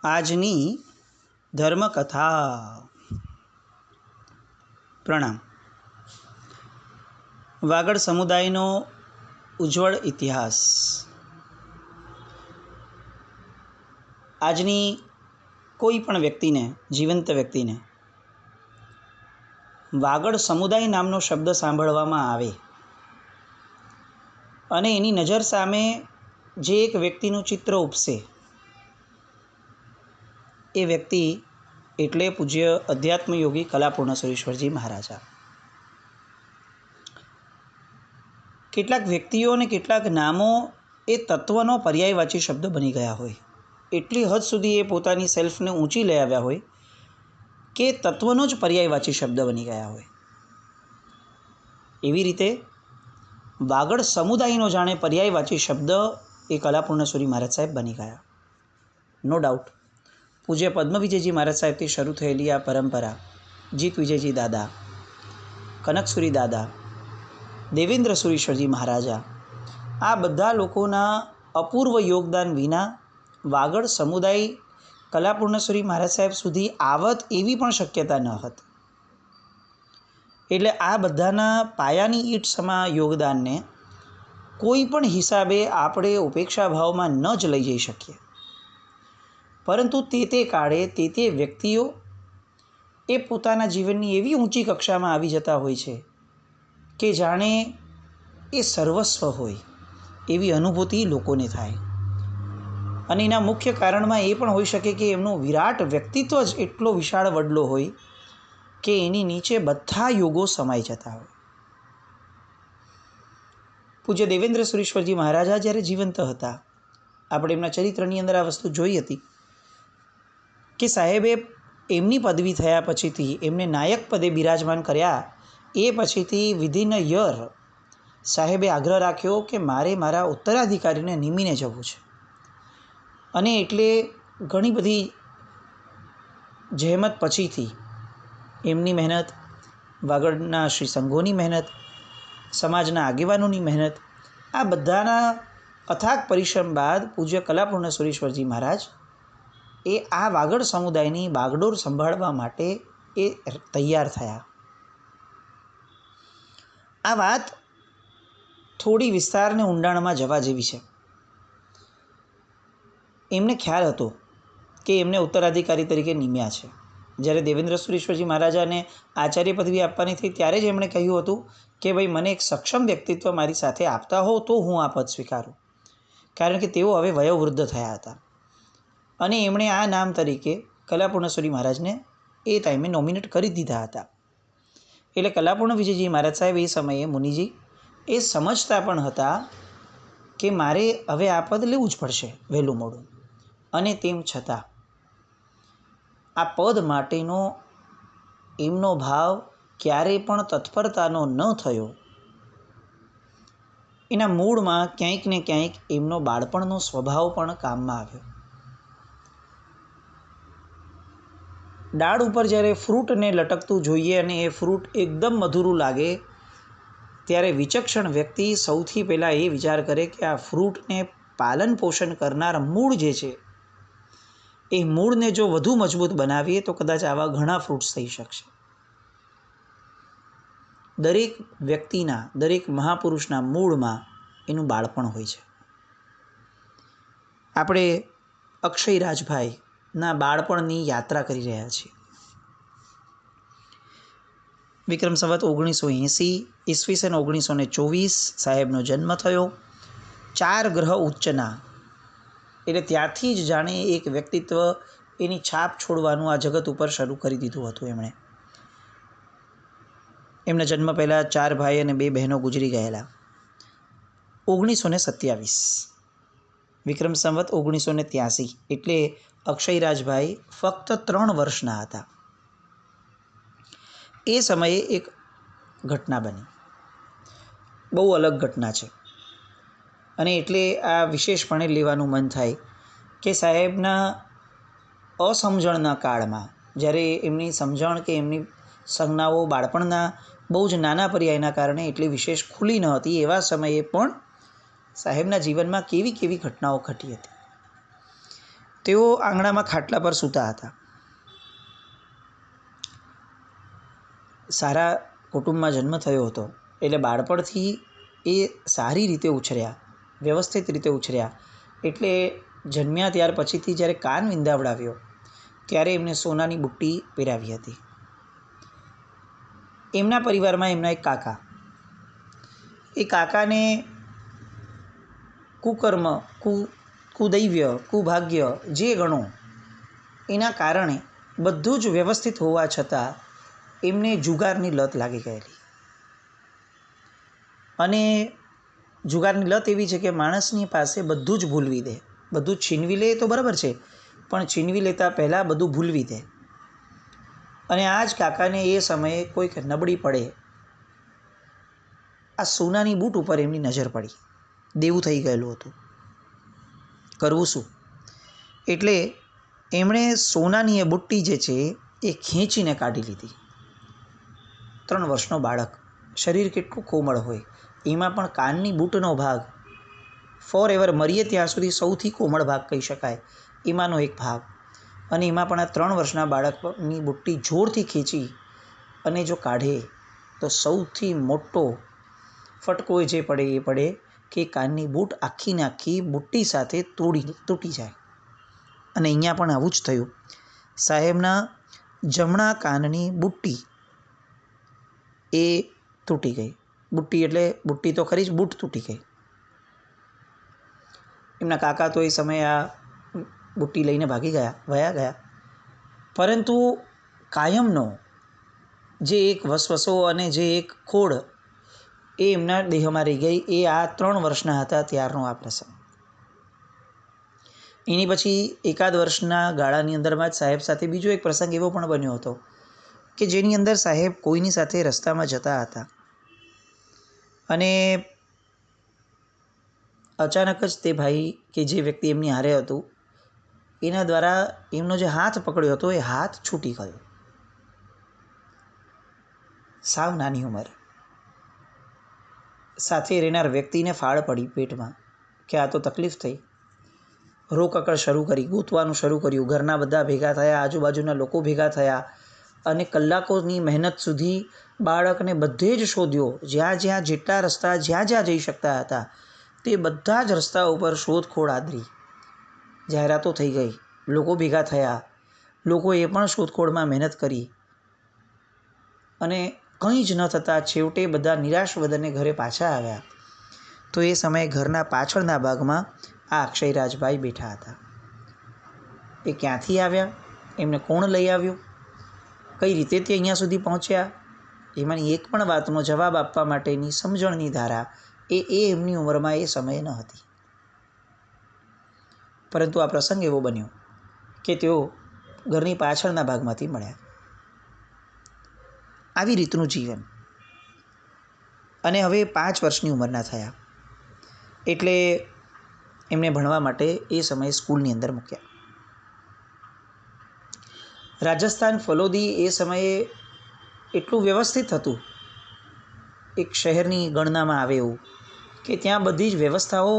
આજની ધર્મકથા. પ્રણામ. વાગડ સમુદાયનો ઉજ્જવળ ઇતિહાસ. આજની કોઈ પણ વ્યક્તિને, જીવંત વ્યક્તિને વાગડ સમુદાય નામનો શબ્દ સાંભળવામાં આવે અને એની નજર સામે જે એક વ્યક્તિનું ચિત્ર ઉપસે, એ વ્યક્તિ એટલે પૂજ્ય અધ્યાત્મયોગી કલાપૂર્ણ સુરેશ્વરજી મહારાજા. કેટલાક વ્યક્તિઓ અને કેટલાક નામો એ તત્વનો પર્યાયવાચી શબ્દ બની ગયા હોય, એટલી હદ સુધી એ પોતાની સેલ્ફને ઊંચી લઈ આવ્યા હોય કે તત્વનો જ પર્યાયવાચી શબ્દ બની ગયા હોય. એવી રીતે વાગડ સમુદાયનો જાણે પર્યાયવાચી શબ્દ એ કલાપૂર્ણ સુરી મહારાજ સાહેબ બની ગયા. નો ડાઉટ પૂજ્ય પદ્મવિજયજી મહારાજ સાહેબથી શરૂ થયેલી આ પરંપરા, જીત વિજયજી દાદા, કનકસુરી દાદા, દેવેન્દ્ર સુરીશ્વરજી મહારાજા, આ બધા લોકોના અપૂર્વ યોગદાન વિના વાગડ સમુદાય કલાપૂર્ણસુરી મહારાજ સાહેબ સુધી આવત એવી પણ શક્યતા ન હતી. એટલે આ બધાના પાયાની ઈંટ સમા યોગદાનને કોઈ પણ હિસાબે આપણે ઉપેક્ષા ભાવમાં ન જ લઈ જઈ શકીએ. પરંતુ તે કાળે તે વ્યક્તિઓ એ પોતાના જીવનની એવી ઊંચી કક્ષામાં આવી જતા હોય છે કે જાણે એ સર્વસ્વ હોય એવી અનુભૂતિ લોકોને થાય. અને એના મુખ્ય કારણમાં એ પણ હોઈ શકે કે એમનું વિરાટ વ્યક્તિત્વ જ એટલો વિશાળ વડલો હોય કે એની નીચે બધા યોગો સમાઈ જતા હોય. પૂજ્ય દેવેન્દ્ર સુરીશ્વરજી મહારાજા જ્યારે જીવંત હતા, આપણે એમના ચરિત્રની અંદર આ વસ્તુ જોઈ હતી કે સાહેબે એમની પદવી થયા પછીથી એમને નાયક પદે બિરાજમાન કર્યા. એ પછીથી વિધિન અ યર સાહેબે આગ્રહ રાખ્યો કે મારે મારા ઉત્તરાધિકારીને નિમીને જવું છે. અને એટલે ઘણી બધી જહેમત પછીથી એમની મહેનત, વાગડના શ્રી સંઘોની મહેનત, સમાજના આગેવાનોની મહેનત, આ બધાના અથાગ પરિશ્રમ બાદ પૂજ્ય કલાપૂર્ણ સુરેશ્વરજી મહારાજ એ આ વાગડ સમુદાયની બાગડોર સંભાળવા માટે એ તૈયાર થયા. આ વાત થોડી વિસ્તારને ઊંડાણમાં જવા જેવી છે. એમને ખ્યાલ હતો કે એમને ઉત્તરાધિકારી તરીકે નિમ્યા છે. જ્યારે દેવેન્દ્ર સુરીશ્વરજી મહારાજાને આચાર્ય પદવી આપવાની થઈ ત્યારે જ એમણે કહ્યું હતું કે ભાઈ મને એક સક્ષમ વ્યક્તિત્વ મારી સાથે આપતા હો તો હું આ પદ સ્વીકારું. કારણ કે તેઓ હવે વયોવૃદ્ધ થયા હતા અને એમણે આ નામ તરીકે કલાપૂર્ણસુરી મહારાજને એ ટાઈમે નોમિનેટ કરી દીધા હતા. એટલે કલાપૂર્ણ વિજયજી મહારાજ સાહેબ એ સમયે મુનિજી એ સમજતા પણ હતા કે મારે હવે આ પદ લેવું જ પડશે વહેલું મોડું. અને તેમ છતાં આ પદ માટેનો એમનો ભાવ ક્યારેય પણ તત્પરતાનો ન થયો. એના મૂળમાં ક્યાંક ને ક્યાંક એમનો બાળપણનો સ્વભાવ પણ કામમાં આવ્યો. ડાળ ઉપર જ્યારે ફ્રૂટને લટકતું જોઈએ અને એ ફ્રૂટ એકદમ મધુરું લાગે ત્યારે વિચક્ષણ વ્યક્તિ સૌથી પહેલાં એ વિચાર કરે કે આ ફ્રૂટને પાલન પોષણ કરનાર મૂળ જે છે એ મૂળને જો વધુ મજબૂત બનાવીએ તો કદાચ આવા ઘણા ફ્રૂટ્સ થઈ શકશે. દરેક વ્યક્તિના, દરેક મહાપુરુષના મૂળમાં એનું બાળપણ હોય છે. આપણે અક્ષય રાજભાઈના બાળપણની યાત્રા કરી રહ્યા છીએ. વિક્રમ સંવત 1980, ઈસવીસન 1924 સાહેબનો જન્મ થયો. 4 ગ્રહ ઉચ્ચના, એટલે ત્યારથી જ જાણે એક વ્યક્તિત્વ એની છાપ છોડવાનું આ જગત ઉપર શરૂ કરી દીધું હતું. એમના જન્મ પહેલાં 4 ભાઈ અને 2 બહેનો ગુજરી ગયેલા. 1927 વિક્રમ સંવત 1983 એટલે અક્ષયરાજભાઈ ફક્ત 3 વર્ષના હતા. એ સમયે એક ઘટના બની, બહુ અલગ ઘટના છે. અને એટલે આ વિશેષપણે લેવાનું મન થાય કે સાહેબના અસમજણના કાળમાં, જ્યારે એમની સમજણ કે એમની સંજ્ઞાઓ બાળપણના બહુ જ નાના પર્યાયના કારણે એટલી વિશેષ ખુલી ન હતી, એવા સમયે પણ સાહેબના જીવનમાં કેવી કેવી ઘટનાઓ ઘટી હતી. તેઓ આંગણામાં ખાટલા પર સૂતા હતા. સારા કુટુંબમાં જન્મ થયો હતો એટલે બાળપણથી એ સારી રીતે ઉછર્યા, વ્યવસ્થિત રીતે ઉછર્યા. એટલે જન્મ્યા ત્યાર પછીથી જ્યારે કાન વિંધાવડાવ્યો ત્યારે એમને સોનાની બુટ્ટી પહેરાવી હતી. એમના પરિવારમાં એમના એક કાકા, એ કાકાને કુકર્મ, કુદૈવ્ય, કુભાગ્ય જે ગણો એના કારણે બધું જ વ્યવસ્થિત હોવા છતાં એમને જુગારની લત લાગી ગયેલી. અને જુગારની લત એવી છે કે માણસની પાસે બધું જ ભૂલવી દે. બધું જ છીનવી લે તો બરાબર છે, પણ છીનવી લેતા પહેલાં બધું ભૂલવી દે. અને આ જ કાકાને એ સમયે કોઈક નબળી પડે, આ સોનાની બૂટ ઉપર એમની નજર પડી. દેવું થઈ ગયેલું હતું, કરવું શું? એટલે એમણે સોનાની એ બુટ્ટી જે છે એ ખેંચીને કાઢી લીધી. 3 વર્ષનો બાળક, શરીર કેટલું કોમળ હોય, એમાં પણ કાનની બૂટનો ભાગ ફોર એવર મરીએ ત્યાં સુધી સૌથી કોમળ ભાગ કહી શકાય, એમાંનો એક ભાગ. અને એમાં પણ આ 3 વર્ષના બાળકની બુટ્ટી જોરથી ખેંચી અને જો કાઢે તો સૌથી મોટો ફટકો જે પડે એ પડે કે કાનની બૂટ આખી ને આખી બુટ્ટી સાથે તૂટી જાય. અને અહીંયા પણ આવું જ થયું. સાહેબના જમણા કાનની બુટ્ટી એ તૂટી ગઈ. બુટ્ટી એટલે બુટ્ટી તો ખરી જ, બૂટ તૂટી ગઈ. એમના કાકા તો એ સમયે આ બુટ્ટી લઈને વયા ગયા. પરંતુ કાયમનો જે એક વસવસો અને જે એક ખોડ એ એમના દેહમાં રહી ગઈ. એ આ 3 વર્ષના હતા ત્યારનો આ પ્રસંગ. એની પછી એકાદ વર્ષના ગાળાની અંદરમાં જ સાહેબ સાથે બીજો એક પ્રસંગ એવો પણ બન્યો હતો કે જેની અંદર સાહેબ કોઈની સાથે રસ્તામાં જતા હતા અને અચાનક જ તે ભાઈ કે જે વ્યક્તિ એમની હારે હતું એના દ્વારા એમનો જે હાથ પકડ્યો હતો એ હાથ છૂટી ગયો. સાવ નાની ઉંમર, સાથે રહેનાર વ્યક્તિને ફાળ પડી પેટમાં કે આ તો તકલીફ થઈ. રોકકળ શરૂ કરી, ગૂંથવાનું શરૂ કર્યું. ઘરના બધા ભેગા થયા, આજુબાજુના લોકો ભેગા થયા અને કલાકોની મહેનત સુધી બાળકને બધે જ શોધ્યો. જ્યાં જેટલા રસ્તા જ્યાં જઈ શકતા હતા તે બધા જ રસ્તા ઉપર શોધખોળ આદરી. જાહેરાતો થઈ ગઈ, લોકો ભેગા થયા, લોકોએ પણ શોધખોળમાં મહેનત કરી અને કંઈ જ ન થતાં છેવટે બધા નિરાશ વદને ઘરે પાછા આવ્યા. તો એ સમયે ઘરના પાછળના ભાગમાં આ અક્ષયરાજભાઈ બેઠા હતા. એ ક્યાંથી આવ્યા, એમને કોણ લઈ આવ્યું, કઈ રીતે તે અહીંયા સુધી પહોંચ્યા, એમાંની એક પણ વાતનો જવાબ આપવા માટેની સમજણની ધારા એ એમની ઉંમરમાં એ સમયે ન હતી. પરંતુ આ પ્રસંગ એવો બન્યો કે તેઓ ઘરની પાછળના ભાગમાંથી મળ્યા. આવી રીતનું જીવન. અને હવે 5 વર્ષની ઉંમરના થયા એટલે એમને ભણવા માટે એ સમયે સ્કૂલની અંદર મૂક્યા. રાજસ્થાન ફલોદી એ સમયે એટલું વ્યવસ્થિત હતું, એક શહેરની ગણનામાં આવે એવું કે ત્યાં બધી જ વ્યવસ્થાઓ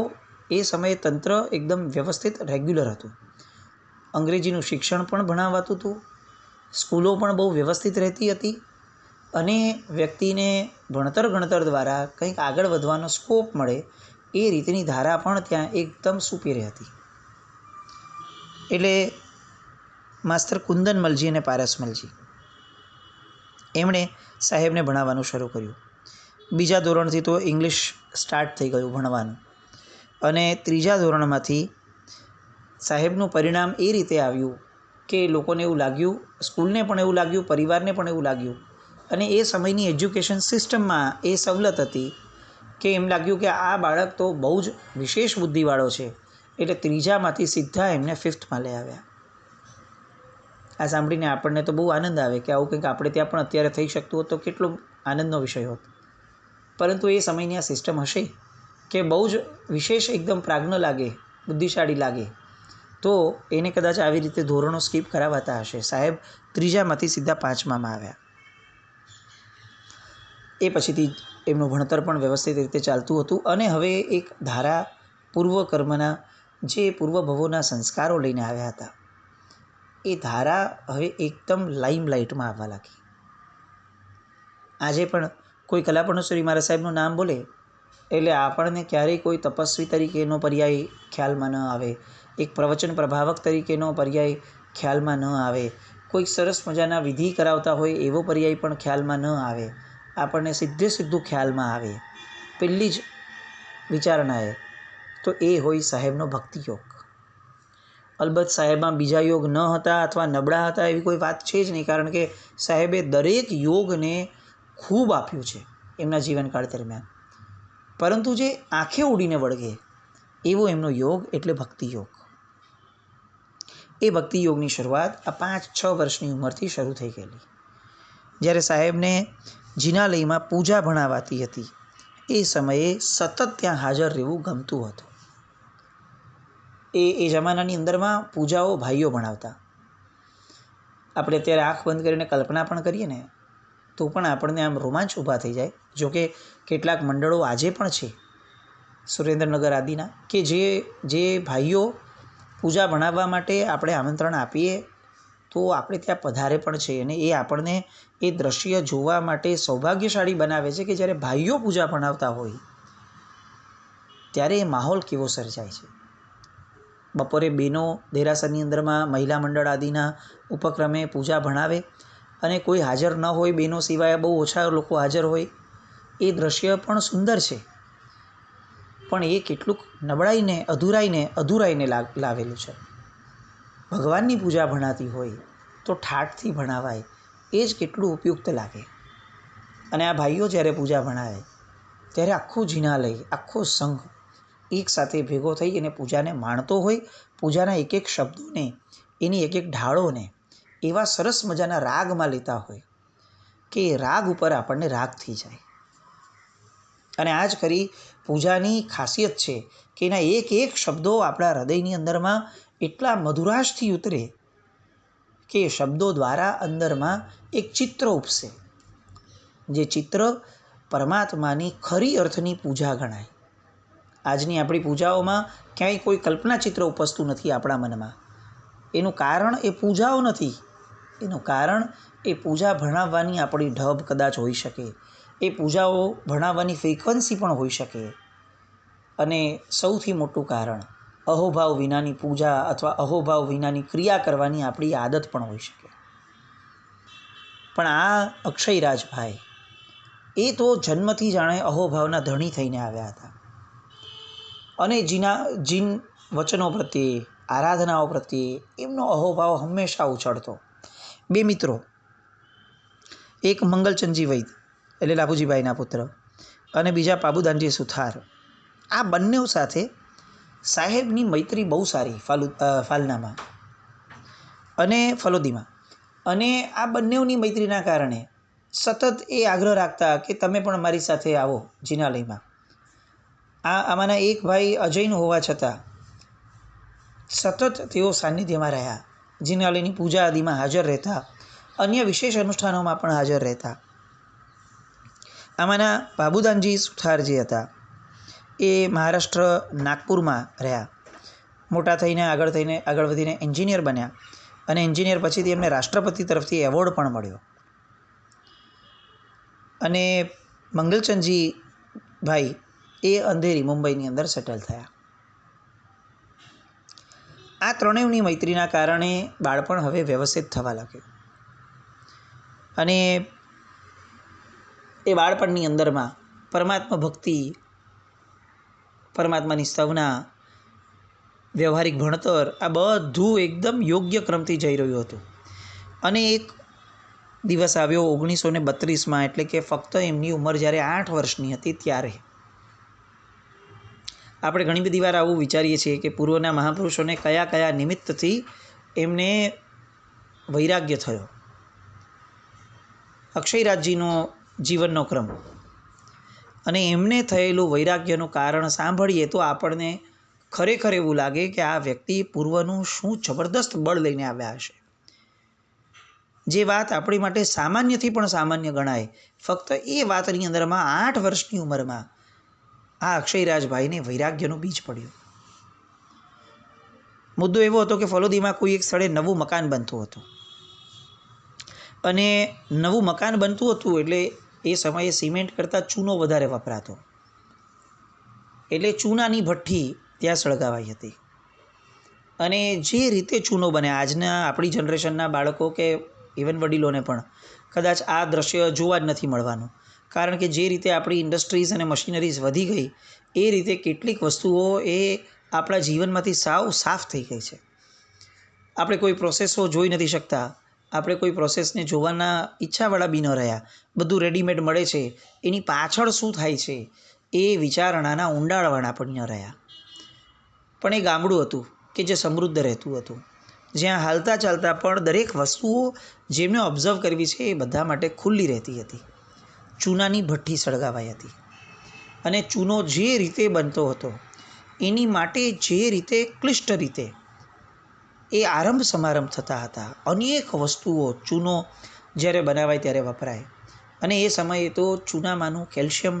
એ સમયે તંત્ર એકદમ વ્યવસ્થિત રેગ્યુલર હતું. અંગ્રેજીનું શિક્ષણ પણ ભણાવાતું હતું, સ્કૂલો પણ બહુ વ્યવસ્થિત રહેતી હતી અને વ્યક્તિને ભણતર દ્વારા કંઈક આગળ વધવાનો સ્કોપ મળે એ રીતની ધારા પણ ત્યાં એકદમ સુપેરે હતી. એટલે માસ્તર કુંદનમલજી અને પારસમલજી એમણે સાહેબને ભણાવવાનું શરૂ કર્યું. 2જા ધોરણથી તો ઇંગ્લિશ સ્ટાર્ટ થઈ ગયું ભણવાનું અને 3જા ધોરણમાંથી સાહેબનું પરિણામ એ રીતે આવ્યું કે લોકોને એવું લાગ્યું, સ્કૂલને પણ એવું લાગ્યું, પરિવારને પણ એવું લાગ્યું અને એ સમયની એજ્યુકેશન સિસ્ટમમાં એ સવલત હતી કે એમ લાગ્યું કે આ બાળક તો બહુ જ વિશેષ બુદ્ધિવાળો છે. એટલે 3જામાંથી સીધા એમને 5થમાં લઈ આવ્યા. આ સાંભળીને આપણને તો બહુ આનંદ આવે કે આવું કંઈક આપણે ત્યાં પણ અત્યારે થઈ શકતું હોત તો કેટલો આનંદનો વિષય હોત. પરંતુ એ સમયની આ સિસ્ટમ હશે કે બહુ જ વિશેષ એકદમ પ્રાજ્ઞ લાગે, બુદ્ધિશાળી લાગે તો એને કદાચ આવી રીતે ધોરણો સ્કીપ કરાવાતા હશે. સાહેબ 3જામાંથી સીધા 5મામાં આવ્યા. એ પછીથી એમનું ભણતર પણ વ્યવસ્થિત રીતે ચાલતું હતું અને હવે એક ધારા પૂર્વ કર્મના જે પૂર્વભવોના સંસ્કારો લઈને આવ્યા હતા એ ધારા હવે એકદમ લાઇમલાઇટમાં આવવા લાગી. આજે પણ કોઈ કલાપર્ણેશ્વરી મહારાજ સાહેબનું નામ બોલે એટલે આપણને ક્યારેય કોઈ તપસ્વી તરીકેનો પર્યાય ખ્યાલમાં ન આવે, એક પ્રવચન પ્રભાવક તરીકેનો પર્યાય ખ્યાલમાં ન આવે, કોઈક સરસ મજાના વિધિ કરાવતા હોય એવો પર્યાય પણ ખ્યાલમાં ન આવે. આપણને સીધું ખ્યાલમાં આવે પહેલી જ વિચારણાએ તો એ હોય સાહેબનો ભક્તિ યોગ. અલબત્ત સાહેબમાં બીજા યોગ ન હતા અથવા નબળા હતા એવી કોઈ વાત છે જ નહીં, કારણ કે સાહેબે દરેક યોગને ખૂબ આપ્યું છે એમના જીવનકાળ દરમિયાન. પરંતુ જે આંખે ઉડીને વળગે એવો એમનો યોગ એટલે ભક્તિ યોગ. એ ભક્તિ યોગની શરૂઆત આ 5-6 વર્ષની ઉંમરથી શરૂ થઈ ગયેલી. જ્યારે સાહેબને જિનાલયમાં પૂજા ભણાવાતી હતી એ સમયે સતત ત્યાં હાજર રહેવું ગમતું હતું. એ જમાનાની અંદરમાં પૂજાઓ ભાઈઓ ભણાવતા. આપણે અત્યારે આંખ બંધ કરીને કલ્પના પણ કરીએ ને તો પણ આપણને આમ રોમાંચ ઊભા થઈ જાય. જોકે કેટલાક મંડળો આજે પણ છે સુરેન્દ્રનગર આદિના કે જે ભાઈઓ પૂજા ભણાવવા માટે આપણે આમંત્રણ આપીએ તો આપણે ત્યાં પધારે પણ છે, અને એ આપણને એ દ્રશ્ય જોવા માટે સૌભાગ્યશાળી બનાવે છે કે જ્યારે ભાઈઓ પૂજા ભણાવતા હોય ત્યારે એ માહોલ કેવો સર્જાય છે. બપોરે બહેનો દેરાસરની અંદરમાં મહિલા મંડળ આદિના ઉપક્રમે પૂજા ભણાવે અને કોઈ હાજર ન હોય, બહેનો સિવાય બહુ ઓછા લોકો હાજર હોય. એ દ્રશ્ય પણ સુંદર છે, પણ એ કેટલુંક નબળાઈને અધૂરાઈને લાવેલું છે. ભગવાનની પૂજા ભણાતી હોય તો ઠાઠથી ભણાવાય એ જ કેટલું ઉપયુક્ત લાગે. અને આ ભાઈઓ જ્યારે પૂજા ભણાવે ત્યારે આખું જિનાલય, આખો સંઘ એક સાથે ભેગો થઈ અને પૂજાને માણતો હોય. પૂજાના એક એક શબ્દોને, એની એક એક ઢાળોને એવા સરસ મજાના રાગમાં લેતા હોય કે એ રાગ ઉપર આપણને રાગ થઈ જાય. અને આ જ કરી પૂજાની ખાસિયત છે કે એના એક એક શબ્દો આપણા હૃદયની અંદરમાં એટલા મધુરાશથી ઉતરે કે એ શબ્દો દ્વારા અંદરમાં એક ચિત્ર ઉપસે, જે ચિત્ર પરમાત્માની ખરી અર્થની પૂજા ગણાય. આજની આપણી પૂજાઓમાં ક્યાંય કોઈ કલ્પના ચિત્ર ઉપસતું નથી આપણા મનમાં. એનું કારણ એ પૂજાઓ નથી, એનું કારણ એ પૂજા ભણાવવાની આપણી ઢબ કદાચ હોઈ શકે, એ પૂજાઓ ભણાવવાની ફ્રીક્વન્સી પણ હોઈ શકે, અને સૌથી મોટું કારણ અહોભાવ વિનાની પૂજા અથવા અહોભાવ વિનાની ક્રિયા કરવાની આપણી આદત પણ હોઈ શકે. પણ આ અક્ષયરાજભાઈ એ તો જન્મથી જાણે અહોભાવના ધણી થઈને આવ્યા હતા, અને જીન વચનો પ્રત્યે, આરાધનાઓ પ્રત્યે એમનો અહોભાવ હંમેશા ઉછળતો. 2 મિત્રો, એક મંગલચંદજી વૈદ એટલે લાભુજીભાઈના પુત્ર અને બીજા પાબુદાનજી સુથાર, આ બંને સાથે સાહેબની મૈત્રી બહુ સારી ફાલનામાં અને ફલોદીમાં. અને આ બંનેની મૈત્રીના કારણે સતત એ આગ્રહ રાખતા કે તમે પણ મારી સાથે આવો જિનાલયમાં. આમાંના એક ભાઈ અજૈન હોવા છતાં સતત તેઓ સાનિધ્યમાં રહ્યા, જિનાલયની પૂજા આદિમાં હાજર રહેતા, અન્ય વિશેષ અનુષ્ઠાનોમાં પણ હાજર રહેતા. આમાંના બાબુદાનજી સુથાર જે હતા એ મહારાષ્ટ્ર નાગપુરમાં રહ્યા. મોટા થઈને આગળ વધીને એન્જિનિયર બન્યા, અને એન્જિનિયર પછીથી એમને રાષ્ટ્રપતિ તરફથી એવોર્ડ પણ મળ્યો. અને મંગલચંદજી ભાઈ એ અંધેરી મુંબઈની અંદર સેટલ થયા. આ ત્રણેયની મૈત્રીના કારણે બાળપણ હવે વ્યવસ્થિત થવા લાગ્યું, અને એ બાળપણની અંદરમાં પરમાત્મા ભક્તિ, પરમાત્માની સ્તવના, વ્યવહારિક ભણતર, આ બધું એકદમ યોગ્ય ક્રમથી જઈ રહ્યું હતું. અને એક દિવસ આવ્યો 1932માં, એટલે કે ફક્ત એમની ઉંમર જ્યારે 8 વર્ષની હતી ત્યારે. આપણે ઘણી બધી વાર આવું વિચારીએ છીએ કે પૂર્વના મહાપુરુષોને કયા કયા નિમિત્તથી એમને વૈરાગ્ય થયો. અક્ષયરાજજીનો જીવનનો ક્રમ અને એમને થયેલું વૈરાગ્યનું કારણ સાંભળીએ તો આપણને ખરેખર એવું લાગે કે આ વ્યક્તિ પૂર્વનું શું જબરદસ્ત બળ લઈને આવ્યા હશે. જે વાત આપણી માટે સામાન્યથી પણ સામાન્ય ગણાય, ફક્ત એ વાતની અંદરમાં 8 વર્ષની ઉંમરમાં આ અક્ષયરાજભાઈને વૈરાગ્યનું બીજ પડ્યું. મુદ્દો એવો હતો કે ફલોદીમાં કોઈ એક સ્થળે નવું મકાન બનતું હતું અને નવું મકાન બનતું હતું એટલે એ સમયે સિમેન્ટ કરતાં ચૂનો વધારે વપરાતો, એટલે ચૂનાની ભઠ્ઠી ત્યાં સળગાવાઈ હતી. અને જે રીતે ચૂનો બને, આજના આપણી જનરેશનના બાળકો કે ઇવન વડીલોને પણ કદાચ આ દ્રશ્ય જોવા જ નથી મળવાનું, કારણ કે જે રીતે આપણી ઇન્ડસ્ટ્રીઝ અને મશીનરીઝ વધી ગઈ એ રીતે કેટલીક વસ્તુઓ એ આપણા જીવનમાંથી સાફ થઈ ગઈ છે. આપણે કોઈ પ્રોસેસો જોઈ નથી શકતા, આપણે કોઈ પ્રોસેસને જોવાના ઈચ્છાવાળા બી ન રહ્યા. બધું રેડીમેડ મળે છે, એની પાછળ શું થાય છે એ વિચારણાના ઊંડાણવાળા પણ ન રહ્યા. પણ એ ગામડું હતું કે જે સમૃદ્ધ રહેતું હતું, જ્યાં હાલતા ચાલતા પણ દરેક વસ્તુઓ જેમને ઓબ્ઝર્વ કરવી છે એ બધા માટે ખુલ્લી રહેતી હતી. ચૂનાની ભઠ્ઠી સળગાવાઈ હતી અને ચૂનો જે રીતે બનતો હતો એની માટે જે રીતે ક્લિષ્ટ રીતે એ આરંભ સમારંભ થતા હતા. અનેક વસ્તુઓ ચૂનો જ્યારે બનાવાય ત્યારે વપરાય, અને એ સમયે તો ચૂનામાંનું કેલ્શિયમ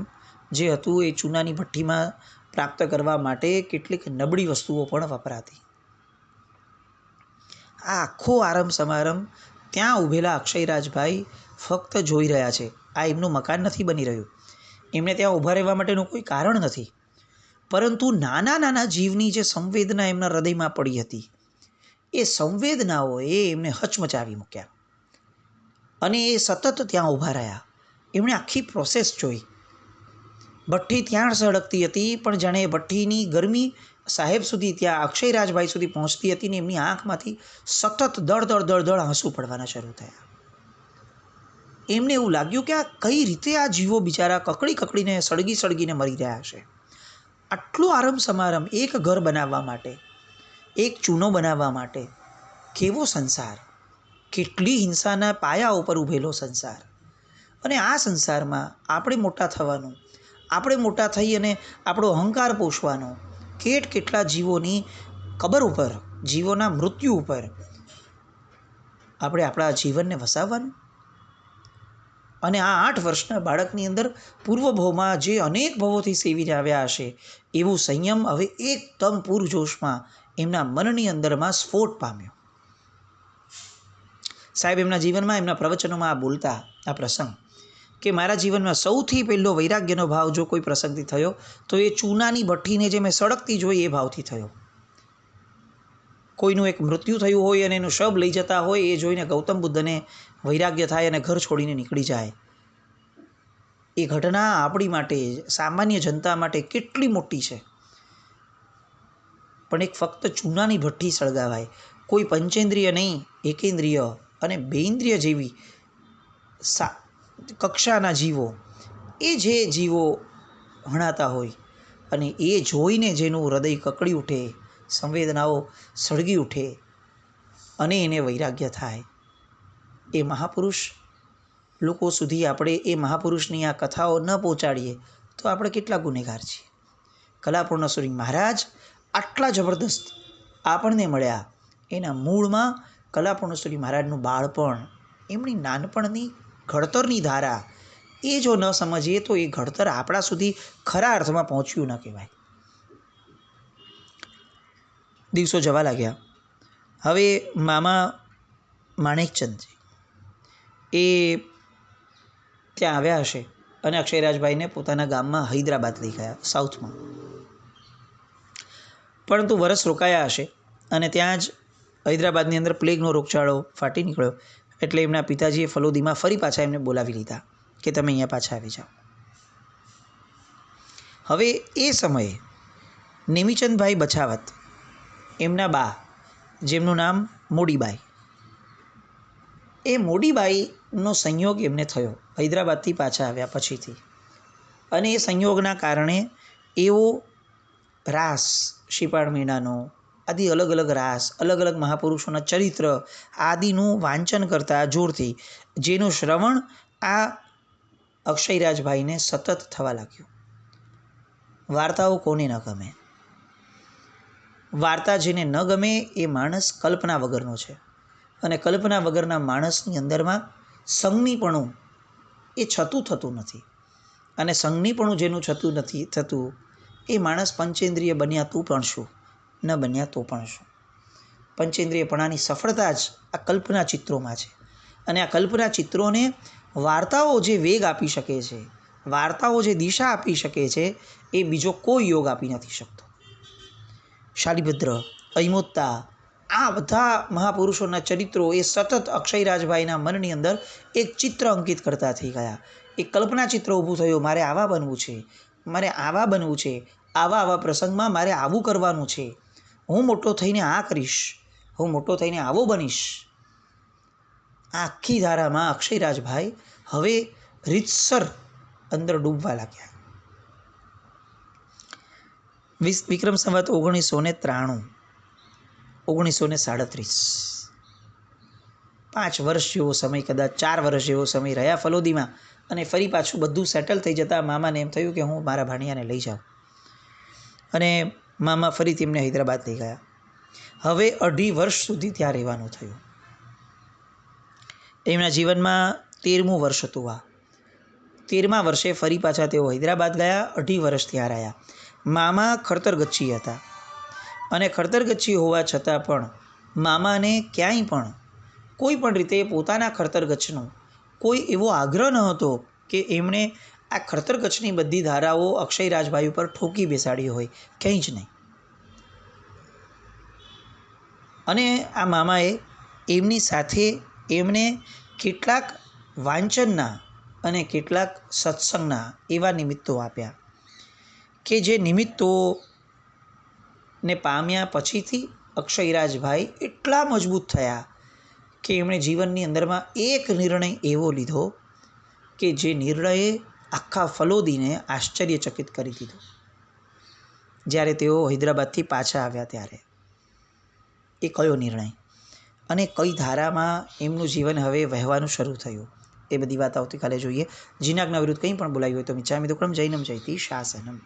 જે હતું એ ચૂનાની ભઠ્ઠીમાં પ્રાપ્ત કરવા માટે કેટલીક નબળી વસ્તુઓ પણ વપરાતી. આ આખો આરંભ સમારંભ ત્યાં ઊભેલા અક્ષયરાજભાઈ ફક્ત જોઈ રહ્યા છે. આ એમનું મકાન નથી બની રહ્યું, એમને ત્યાં ઊભા રહેવા માટેનું કોઈ કારણ નથી, પરંતુ નાના નાના જીવની જે સંવેદના એમના હૃદયમાં પડી હતી એ સંવેદનાઓએ એમને હચમચાવી મૂક્યા અને એ સતત ત્યાં ઊભા રહ્યા. એમણે આખી પ્રોસેસ જોઈ. ભઠ્ઠી ત્યાં સળગતી હતી, પણ જાણે એ ભઠ્ઠીની ગરમી સાહેબ સુધી, ત્યાં અક્ષયરાજભાઈ સુધી પહોંચતી હતી ને એમની આંખમાંથી સતત દળ આંસુ પડવાના શરૂ થયા. એમને એવું લાગ્યું કે આ કઈ રીતે આ જીવો બિચારા કકડીને સળગીને મરી રહ્યા હશે. આટલો આરંભ સમારંભ એક ઘર બનાવવા માટે, એક ચૂનો બનાવવા માટે, કેવો સંસાર, કેટલી હિંસાના પાયા ઉપર ઊભેલો સંસાર. અને આ સંસારમાં આપણે મોટા થવાનું, આપણે મોટા થઈ અને આપણો અહંકાર પોષવાનો, કેટલા જીવોની કબર ઉપર, જીવોના મૃત્યુ ઉપર આપણે આપણા જીવનને વસાવવાનું. અને આ 8 વર્ષના બાળકની અંદર પૂર્વભાવમાં જે અનેક ભાવોથી સેવીને આવ્યા હશે એવું સંયમ હવે એકદમ પૂરજોશમાં એમના મનની અંદરમાં સ્ફોટ પામ્યો. સાહેબ એમના જીવનમાં, એમના પ્રવચનોમાં આ બોલતા આ પ્રસંગ કે મારા જીવનમાં સૌથી પહેલો વૈરાગ્યનો ભાવ જો કોઈ પ્રસંગથી થયો તો એ ચૂનાની ભઠ્ઠીને જે મેં સળગતી જોઈ એ ભાવથી થયો. કોઈનું એક મૃત્યુ થયું હોય અને એનું શબ લઈ જતા હોય એ જોઈને ગૌતમ બુદ્ધને વૈરાગ્ય થાય અને ઘર છોડીને નીકળી જાય. એ ઘટના આપણી માટે, સામાન્ય જનતા માટે કેટલી મોટી છે. પણ એક ફક્ત ચૂનાની ભઠ્ઠી સળગાવાય, કોઈ પંચેન્દ્રિય નહીં, એકેન્દ્રિય અને બેઇન્દ્રિય જેવી કક્ષાના જીવો, એ જે જીવો હણાતા હોય અને એ જોઈને જેનું હૃદય કકડી ઉઠે, સંવેદનાઓ સળગી ઉઠે અને એને વૈરાગ્ય થાય, એ મહાપુરુષ લોકો સુધી આપણે એ મહાપુરુષની આ કથાઓ ન પહોંચાડીએ તો આપણે કેટલા ગુનેગાર છીએ. કલાપૂર્ણેશ્વરી મહારાજ આટલા જબરદસ્ત આપણને મળ્યા. એના મૂળમાં કલાપૂર્ણેશ્વરી મહારાજનું બાળપણ, એમની નાનપણની ઘડતરની ધારા, એ જો ન સમજીએ તો એ ઘડતર આપણા સુધી ખરા અર્થમાં પહોંચ્યું ન કહેવાય. દિવસો જવા લાગ્યા. હવે મામા માણેકચંદજી એ ત્યાં આવ્યા હશે અને અક્ષયરાજભાઈને પોતાના ગામમાં હૈદરાબાદ લઈ ગયા, સાઉથમાં. પરંતુ વરસ રોકાયા હશે અને ત્યાં જ હૈદરાબાદની અંદર પ્લેગનો રોગચાળો ફાટી નીકળ્યો, એટલે એમના પિતાજીએ ફલોદીમાં ફરી પાછા એમને બોલાવી લીધા કે તમે અહીંયા પાછા આવી જાઓ. હવે એ સમયે નેમિચંદભાઈ બછાવત, એમના બા, જેમનું નામ મોડીબાઈ, એ મોડીબાઈનો સંયોગ એમને થયો હૈદરાબાદથી પાછા આવ્યા પછીથી. અને એ સંયોગના કારણે એવો રાસ, શિપાળ મીણાનો આદિ અલગ અલગ રાસ, અલગ અલગ મહાપુરુષોના ચરિત્ર આદિનું વાંચન કરતા જોરથી, જેનું શ્રવણ આ અક્ષયરાજભાઈને સતત થવા લાગ્યું. વાર્તાઓ કોને ન ગમે? વાર્તા જેને ન ગમે એ માણસ કલ્પના વગરનો છે, અને કલ્પના વગરના માણસની અંદરમાં સંગમીપણું એ થતું નથી. અને સંગમીપણું જેનું થતું એ માણસ પંચેન્દ્રિય બન્યા તું પણ શું, ન બન્યા તો પણ શું. પંચેન્દ્રિયપણાની સફળતા જ આ કલ્પના ચિત્રોમાં છે. અને આ કલ્પના ચિત્રોને વાર્તાઓ જે વેગ આપી શકે છે, વાર્તાઓ જે દિશા આપી શકે છે, એ બીજો કોઈ યોગ આપી નથી શકતો. શાલિભદ્ર, અહિમોત્તા, આ બધા મહાપુરુષોના ચરિત્રો એ સતત અક્ષયરાજભાઈના મનની અંદર એક ચિત્ર અંકિત કરતા થઈ ગયા. એક કલ્પના ચિત્ર ઊભું થયું, મારે આવા બનવું છે, મારે આવા બનવું છે, આવા આવા પ્રસંગમાં મારે આવું કરવાનું છે, હું મોટો થઈને આ કરીશ, હું મોટો થઈને આવો બનીશ. આ આખી ધારામાં અક્ષયરાજભાઈ હવે રીતસર અંદર ડૂબવા લાગ્યા. વિક્રમ સંવત 1993, 1937, 5 વર્ષ જેવો સમય, કદાચ 4 વર્ષ જેવો સમય રહ્યા ફલોદીમાં. અને ફરી પાછું બધું સેટલ થઈ જતાં મામાને એમ થયું કે હું મારા ભાણિયાને લઈ જાઉં. અને મામા ફરી તેમને હૈદરાબાદ લઈ ગયા. હવે 2.5 વર્ષ સુધી ત્યાં રહેવાનું થયું. એમના જીવનમાં 13મું વર્ષ હતું આ. 13મા વર્ષે ફરી પાછા તેઓ હૈદરાબાદ ગયા. 2.5 વર્ષ ત્યાં રહ્યા. મામા ખડતરગચ્છી હતા અને ખડતરગચ્છી હોવા છતાં પણ મામાને ક્યાંય પણ કોઈ પણ રીતે પોતાના ખડતરગચ્છનો કોઈ એવો આગ્રહ ન હતો કે એમણે આ ખડતરગચ્છની બધી ધારાઓ અક્ષયરાજભાઈ ઉપર ઠોકી બેસાડી હોય, કંઈ જ નહીં. અને આ મામાએ એમની સાથે એમને કેટલાક વાંચનના અને કેટલાક સત્સંગના એવા નિમિત્તો આપ્યા કે જે નિમિત્તોને પામ્યા પછીથી અક્ષયરાજભાઈ એટલા મજબૂત થયા કે એમણે જીવનની અંદરમાં એક નિર્ણય એવો લીધો કે જે નિર્ણયે આખા ફલોદીને આશ્ચર્યચકિત કરી દીધો. જ્યારે તેઓ હૈદરાબાદથી પાછા આવ્યા ત્યારે એ કયો નિર્ણય અને કઈ ધારામાં એમનું જીવન હવે વહેવાનું શરૂ થયું, એ બધી વાત આવતીકાલે જોઈએ. જીનાજ્ઞા વિરુદ્ધ કંઈ પણ બોલાયું હોય તો મિચ્છામિ દુક્કડમ જૈનમ જયતિ શાસનમ.